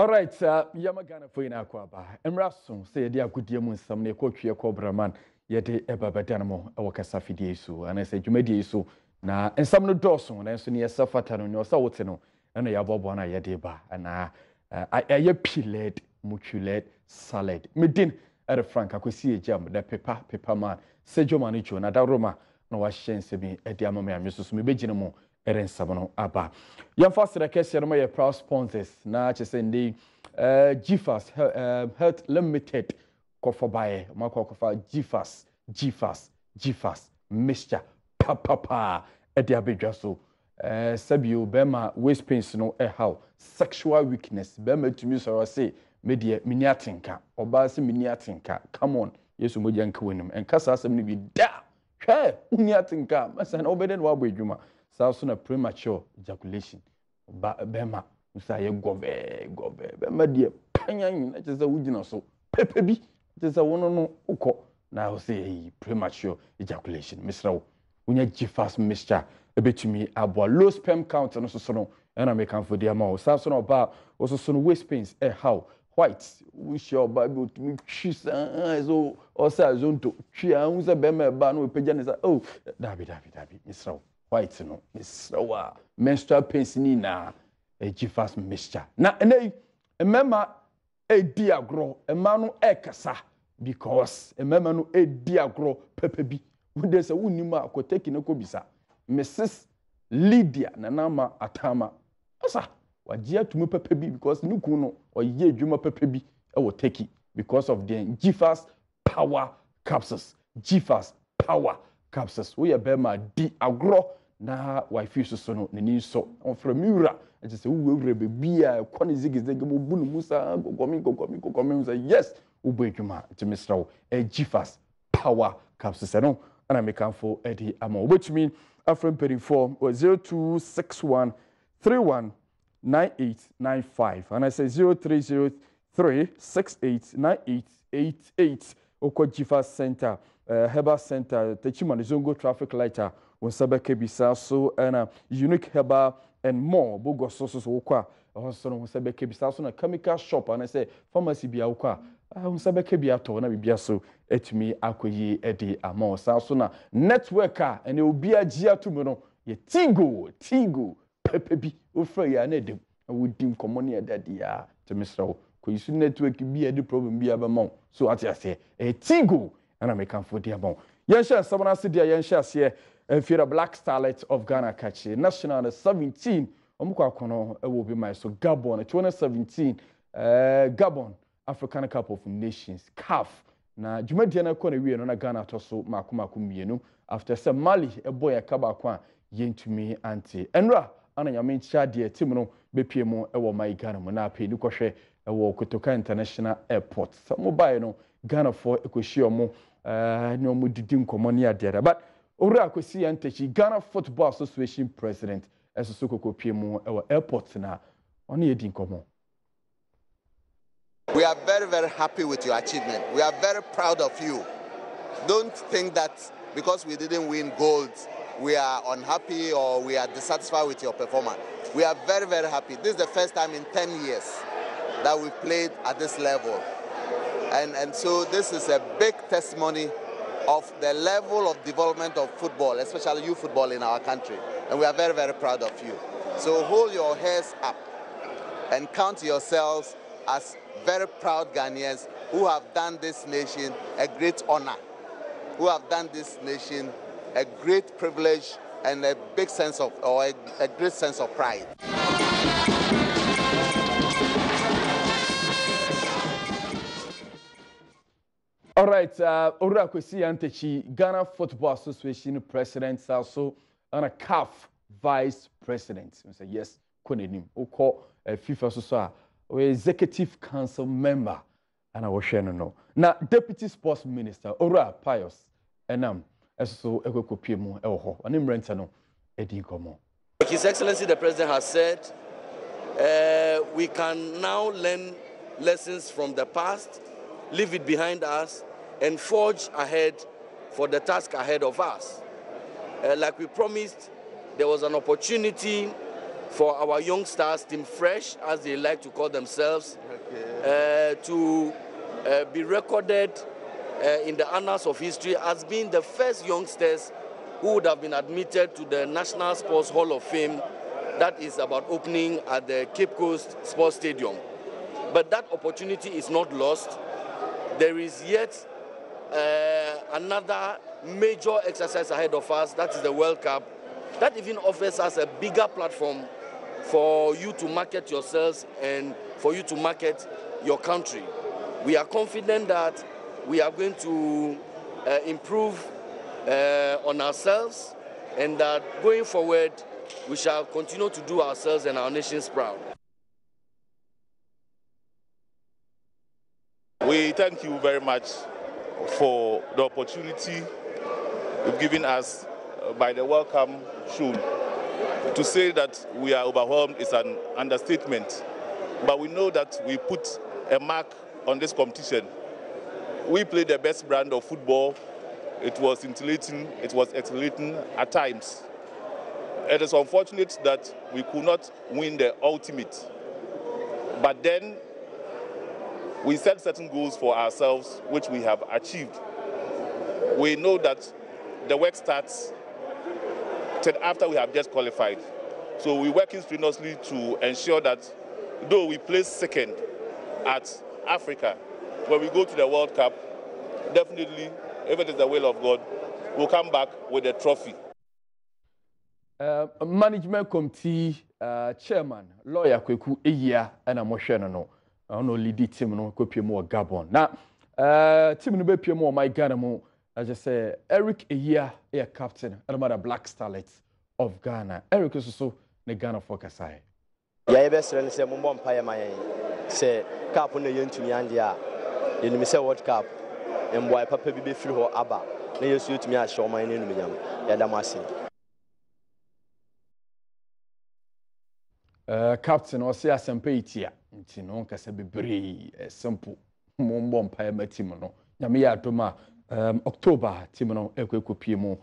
All right, Yamagana for in Aquaba. Emrason, say the Akudiamun, some Nekotria Cobraman, yet Eba Badanamo, our Casafi so, and I said, you made so. Na and some no Dawson, and so near Safatan on your Sawatino, and a Yabobana Yadeba, and I piled, muculate, salad. Medin at a frank, I could see a jam, the pepper man, Sejo Manicho, and Adaroma, no was chance me at the Amamia, Mrs. Mibejinamo. Eren Sabano Abba. Young faster, I guess you're my proud sponsors. Now, just in the GFAS Health Limited, Kofabaye, Marco Kofa, GFAS, Mr. Papa, Ediabijaso, Sabio, Bema, waist pains, no, how, sexual weakness, Bema to me, so I say, media, miniatinka, or basi miniatinka, come on, yes, Mujan Kwinum, and Casa, be da, hey, miniatinka, my son, obedient Wabu Juma. Also, premature ejaculation. Bema, Musaya Gove, Bema dear, Panyan, it is a wood so. Pepebi, it is a one no uko. Now say premature ejaculation. Mr. Unya Gifas Mr. A bit to me about low sperm count and also so, and I make for the amount. Samson about also some waist pains, how white, wish your Bible to me, she's so or says on to Chia, who's a Bema ban with Pajan is oh, Dabby, Mr. White no, Miss Rawa, menstrual pains nina, a GFAS mixture. Na ene, a mema a diagro, a manu ekasa, because a memanu a diagro pepebi. When there's a unima ko taking a kobisa, Mrs. Lydia Nanama Atama. Asa, wajia to me pepebi because nukuno or ye juma pepebi, I will take it because of the GFAS power capsules. GFAS power capsules. We are bema diagro. Na wife so no nini so on from mura I just say we baby a kwani zigizege mo bunu musa gogomi say yes ubedwuma to Mr. GFAS power capsules no and I make am for Eddie Amo which mean after paying for 0261 319895 and I say 0303 689888 Oko GFAS Center Herbal Center Techimani Zongo traffic lighter when Sabeke Bisa so and unique herbal and more bogo sources okwa also when Sabeke Bisa so na chemical shop and I say pharmacy bia okwa when Sabeke bia to na bibia so etumi akoyi edi amo so na networker and e obi agia to me no ye tigo pepebi ofra ya na dem wodim common ya dadia to Mr. ko yisu network bi edi problem bi abamon so ati ase tigo and I make am for the amount yensha sabana sidia yensha se Fear Black Starlet of Ghana Kachi National 17 omukwa kono will be my so Gabon 2017 Gabon African Cup of Nations CAF na jumadi na kona wie no na Ghana to so makomaku mienu after say Mali a boy akaba kwa yentumi anti enra ana nyame ncha de team no bepie mu e wo mai Ghana mu na pe ni kohwe e wo Kotoka International Airport so mobile no Ghana for ekohie omo ni omo didi nkomo ne adere but Ora kwesi antechi Ghana Football Association President Esosokoko Piemu airport na oni edi nkomo. We are very happy with your achievement. We are very proud of you. Don't think that because we didn't win gold, we are unhappy or we are dissatisfied with your performance. We are very happy. This is the first time in 10 years that we've played at this level. And so this is a big testimony of the level of development of football, especially youth football in our country. And we are very proud of you. So hold your heads up and count yourselves as very proud Ghanaians who have done this nation a great honor, who have done this nation a great privilege and a big sense of, or a great sense of pride. All right, Ora kwesi antechi Ghana Football Association President also and a CAF Vice President. We say yes, konenim. Oko FIFA so Executive Council member and I was sharing no. Now Deputy Sports Minister Ora Pius enam eso ekokopie mu ewo anim renta no edi komo. His Excellency the President has said we can now learn lessons from the past, leave it behind us and forge ahead for the task ahead of us. Like we promised, there was an opportunity for our young stars, Team Fresh, as they like to call themselves, to be recorded in the annals of history as being the first youngsters who would have been admitted to the National Sports Hall of Fame that is about opening at the Cape Coast Sports Stadium. But that opportunity is not lost. There is yet another major exercise ahead of us, that is the World Cup, that even offers us a bigger platform for you to market yourselves and for you to market your country. We are confident that we are going to improve on ourselves, and that going forward we shall continue to do ourselves and our nations proud. We thank you very much for the opportunity you've given us by the welcome shown. To say that we are overwhelmed is an understatement, but we know that we put a mark on this competition. We played the best brand of football. It was scintillating, it was exhilarating at times. It is unfortunate that we could not win the ultimate, but then we set certain goals for ourselves, which we have achieved. We know that the work starts after we have just qualified. So we're working strenuously to ensure that though we place second at Africa, when we go to the World Cup, definitely, if it is the will of God, we'll come back with a trophy. Management committee chairman, lawyer Kweku Eyia, and I'm no. I don't know lead team no kopie mo Gabon. Now, team no be pie mo my Ghana mo. I just say Eric Eyia, a captain, and the Black Starlets of Ghana. Eric is also the Ghana focus eye. Yeah, best friend say mo empire my say cup no yentumi andia. You know say World Cup. And boy papa bi be free ho aba. Na yesu yetumi a show man no nyam. Ya da mase. Captain or say asempa itia. Nti no nkasa bebree simple mo empire ma team no. Nyame ya adoma October team no ekopie mu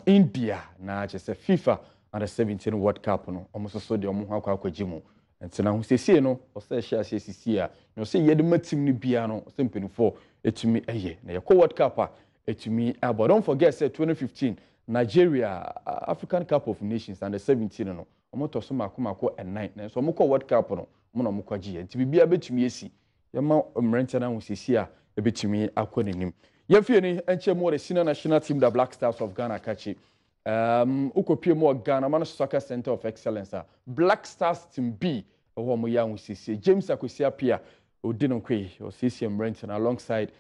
India na just FIFA under 17 World Cup no almost so de omo akwa akwagimu nti na ho sesie no o say share sesie a no say yede matim no bia no sempenifo etumi eye na yakọ World Cup a etumi abo. Don't forget say 2015 Nigeria African Cup of Nations under 17 no omo to so mako and 9 na so omo kọ World Cup no omo na omo kwagie nti bibia betumi esi yema mrenta na ho sesie a ebetumi akọ nenim. Yefie ni enche mo the senior national team the Black Stars of Ghana kachi ukopie mo Ghana Man Soccer Center of Excellence Black Stars team B wo mo ya nwusisi James Akosia Pia odino kwe o CCM Renton alongside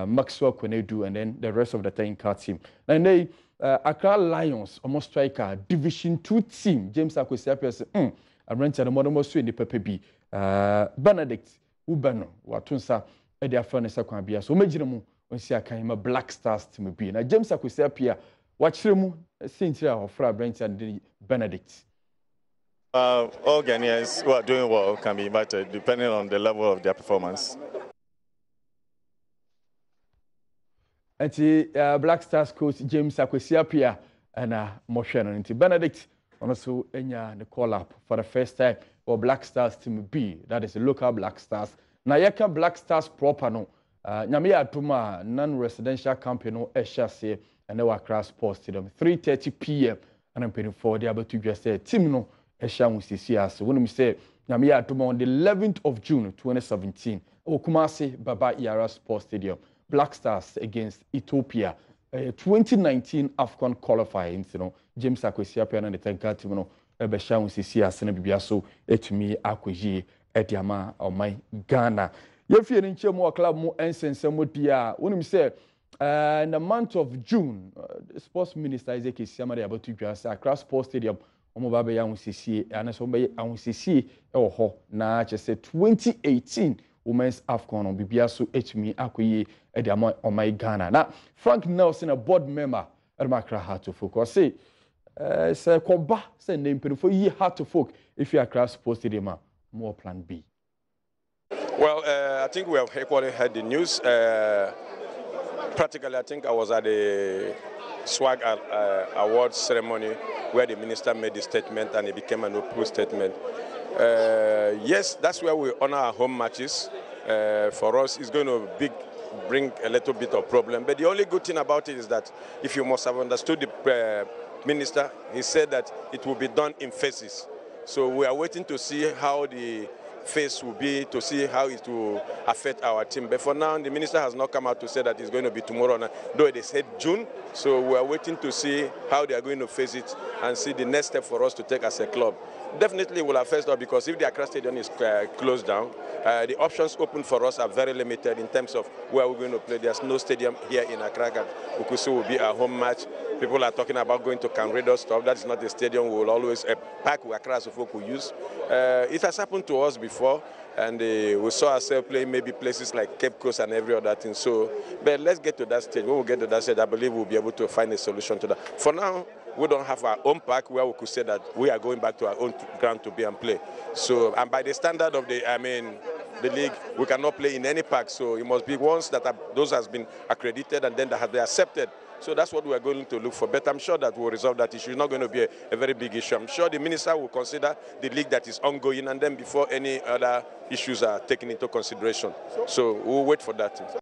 Maxwell Kwenedu and then the rest of the Tanka team. And they Accra Lions almost striker Division 2 team James Akosia Pia say Renton mo no so ni pepe bi Benedict Ubano watunsa e dia fa ne sekwan bia so magire mu onsi akan ma Black Stars team B na James Akosia Pia wachire mu sentira ofra Brenton Benedict. All Ghanaians who are doing well can be invited depending on the level of their performance. And the Black Stars coach James Akosia Pia and Mosheno and Benedict also enya the call up for the first time for Black Stars team B, that is the local Black Stars. Na yeka Black Stars proper no nyame atuma non-residential camp no ehya and our Accra Sports Stadium 3:30 p.m. and I'm paying for the able to just say team no ehya musisi as when we say nyame atuma on the 11th of June 2017 Kumasi Baba Yara Sports Stadium Black Stars against Ethiopia 2019 AFCON qualifying James Akosia Pia and the Tanka team no ebehya musisi as na bibia so etumi akoji ediama o my Ghana. Yefie ni nche mo club mo ensensemo dia wonim say in the month of June the sports minister Isaac Isiama dey about to say Accra Sports Stadium omo ba be ya hosisi anaso be ahosisi e wo ho na che say 2018 Women's AFCON on bibia so etumi akoyi ediama o my Ghana. Na Frank Nelson a board member at Accra Heart to Focus say koba say name for ye Heart to Folk if you Accra Sports Stadium more plan B. Well, I think we have equally heard the news. Practically, I think I was at the swag awards ceremony where the minister made the statement and it became an open statement. Yes, that's where we honor our home matches. For us, it's going to bring a little bit of problem. But the only good thing about it is that if you must have understood the minister, he said that it will be done in phases. So we are waiting to see how the phase will be, to see how it will affect our team. But for now, the minister has not come out to say that it's going to be tomorrow, though they said June. So we are waiting to see how they are going to face it and see the next step for us to take as a club. Definitely will affect us because if the Accra Stadium is closed down, the options open for us are very limited in terms of where we're going to play. There's no stadium here in Accra. Ukusu will be our home match. People are talking about going to Canredo stuff. That is not the stadium we will always pack with Accra so folk will use. It has happened to us before, and we saw ourselves playing maybe places like Cape Coast and every other thing. So, but let's get to that stage. When we get to that stage, I believe we'll be able to find a solution to that. For now, we don't have our own park where we could say that we are going back to our own ground to be and play. So, and by the standard of the league, we cannot play in any park. So it must be ones that those has been accredited and then that have been accepted. So that's what we are going to look for. But I'm sure that we'll resolve that issue. It's not going to be a very big issue. I'm sure the minister will consider the league that is ongoing and then before any other issues are taken into consideration. So we'll wait for that.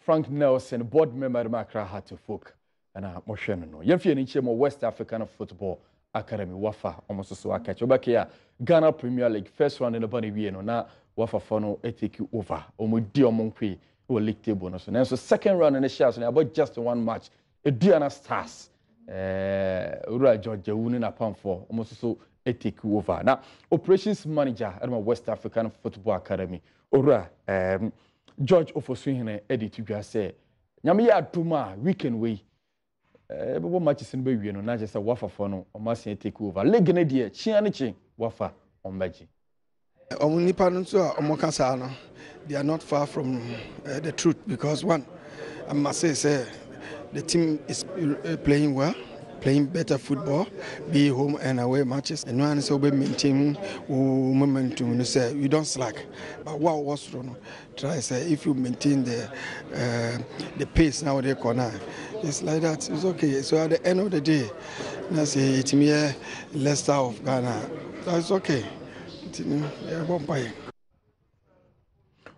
Frank Nelson, board member of Accra Heart of Folk. And I'm no. Yemfi ni chemo West African Football Academy Wafa almost so catch back here Ghana Premier League first round in the bunny we no na Wafa fono take you over omudi omonkwe o league table no so second round in the shares about just one match Diana Stars Ura George Wuni na pam for almost so take you over now operations manager at my West African Football Academy Ura George Ofosuhene edit to say nyame ya aduma weekend we ebe matches in be no na just wafa for no o ma say take over league na die chia ne chi wafa on baji nipa no so omokasa no they are not far from the truth because one I must say the team is playing well, playing better football, be home and away matches, and one so be maintain momentum. Say you don't slack, but what was wrong? Try say if you maintain the pace now they corner, it's like that. It's okay. So at the end of the day, I say it's me Leicester of Ghana. That's okay.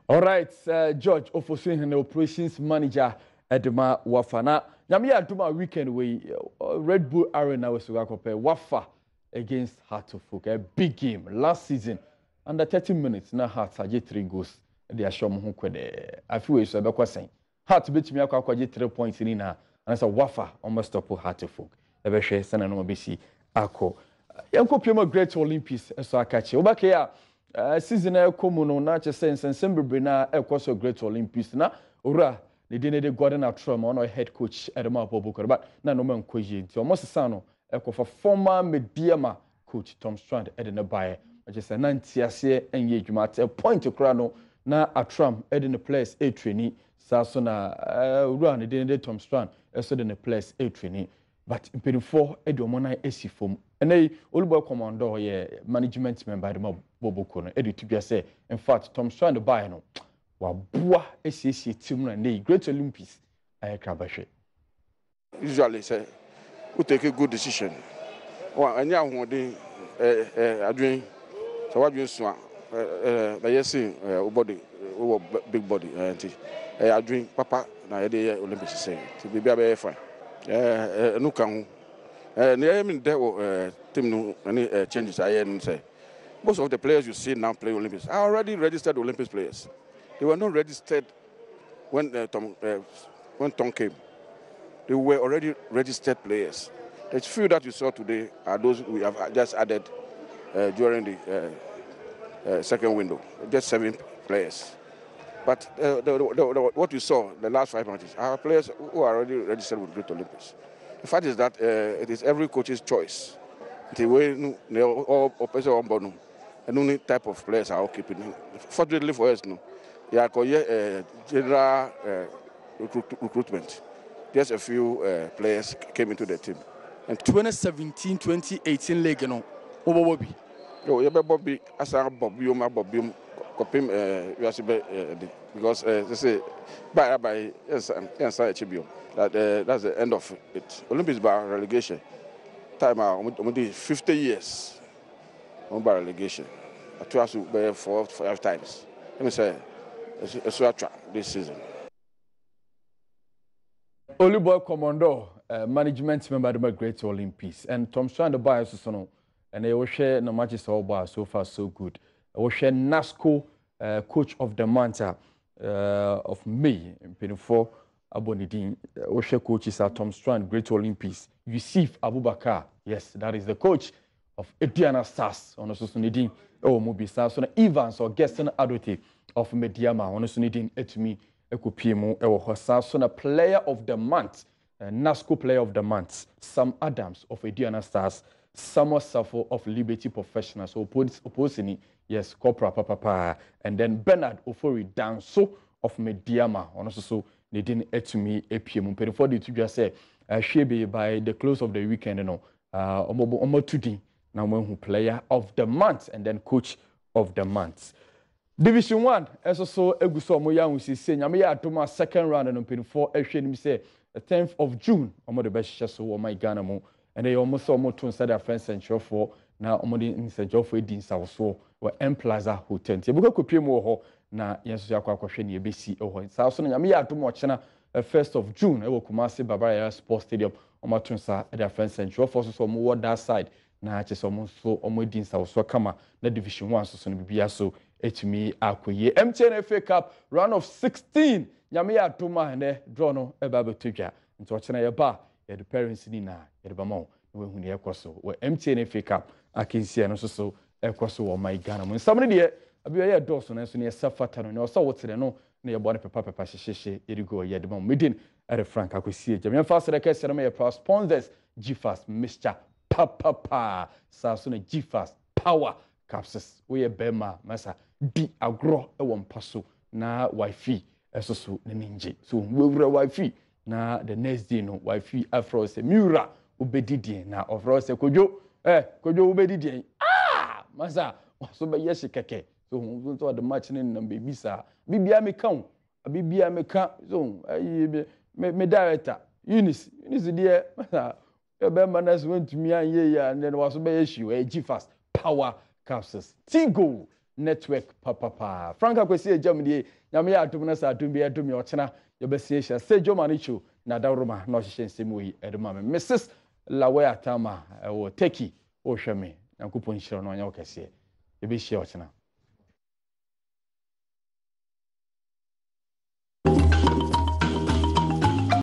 All right, George Ofosuhene, the operations manager at Adom Wafana. Nyame Adoma weekend we Red Bull Arena was compare Wafa against Heart of Folk, a big game last season. Under 30 minutes, na Heart had 3 goals. They are showing who could. I feel it's a better saying. Heart beat me up 3 points in and I said Wafa almost stop Heart of Folk. Ever share Sana no BC Ako. Yanko Puma Great Olympics so I catch you. Back here. Season komuno na chese nsembebe na ekoso Great Olympics na ora ne de Gordon Atrom on head coach Adom Bobukor but na no man kwaji nti almost sano ekofa former Mediama coach Tom Strand edene bae chese na ntiase enye adwuma at point kra no na Atrom edene place a trainee saso na ora ne de Tom Strand eso de ne place a trainee but impedifo edomo na esifom enei Oluboy Commando ye management member Adom Bobukor no edit to say in fact Tom Strand buy no wa boa esiesie team na nei Great Olympics ayekabahwe usually say we take a good decision wa anya ahode adwen so wadwen so by yes body big body anti adwen papa na ye dey Olympics say to be be fine no kan na me dey team no any changes I hear say most of the players you see now play Olympics are already registered Olympics players. They were not registered when Tom came. They were already registered players. The few that you saw today are those we have just added during the second window. Just 7 players. But what you saw the last 5 matches are players who are already registered with Great Olympics. The fact is that it is every coach's choice. The way they all on and only type of players are keeping. Fortunately for us, no, general recruitment. Just a few players came into the team. And 2017-2018 league, no, Bobby. Yo, Bobby, as I Bobby, kopim we are because they say by yes HBO that that's the end of it. Olympics by relegation time only 50 years on by relegation. I try to be 4-5 times. Let me say it's a track this season. Oliboy Commando, management member of the Great Olympics, and Tom Strand the bias so and they will share no matches all bar so far so good. I will share NASCO coach of the month of May in 24 Abonidin. We share coaches are Tom Strand, Great Olympics, Yusuf Abubakar. Yes, that is the coach of Ediana Stars on the Sunidin. Oh, Mobi Stars on Evans or Geston Adote of Mediama on the Sunidin Etumi. Ekupiemu ewo Hosasona player of the month, NASCO player of the month, Sam Adams of Ediana Stars, Samuel Safo of Liberty Professionals, opposing yes, Corporal Papa, and then Bernard Ofori Danso of Mediama, on also they didn't etumi epiemu. But for the to just say, Shebe by the close of the weekend, you know, Omo Tudi, now who player of the month and then coach of the month. Division 1, as also Eguso Moya, we see Nyamia Adoma second round and open for Eshin say the 10th of June, Omo the best chess or my Ghana, and they almost saw more to inside their friends and show for now Omodi in St. Geoffrey Dean South so or M Plaza Hotel. Tibuka could pay more na yes, Yakwa question ye BC or South Nyamia Adoma China 1st of June, Ewo Kumasi Babaya Sports Stadium, Omo Tunsa at their friends and show for so more that side. Na just almost so Omodi South so kama na Division 1 so be so. HME Akoye MTN FA Cup round of 16 nyame ya toma ne draw no eba betodwa nti ochena ye ba ye the parents ni na ye de bama we hu ne ekoso we MTN FA Cup akensia no so ekoso wo my Ghana mo samne de abi ye doso na so ne safata no ne oso wotere no ne ye bone pepa hyehyehye erigo ye de bama medin ere Frank akosie jam fa sere kese na me pro sponsors GFast Mr Papa sa so na GFast Power Capsules we bema masa di agro e won paso na wifi esoso na ninje so we wura wifi na the next day no wifi afro se miura obedidien na ofro se kojo obedidien masa so be yeshi keke so the match ni na be bisa bibia me kan bibia me kan so me director Eunice there masa e be manas went to me an and then was be yeshi we GFast Power Capsules Tigo Network papa Frank akwesi ejamdie nyame ya atum na sa atum bi adum ye ochena ye besie hia sejo manicho na daroma na ohye nsemu yi edema me Mrs Lawe Atama wo Teki o hweme yankopon hire no anya okese ye be hia ochena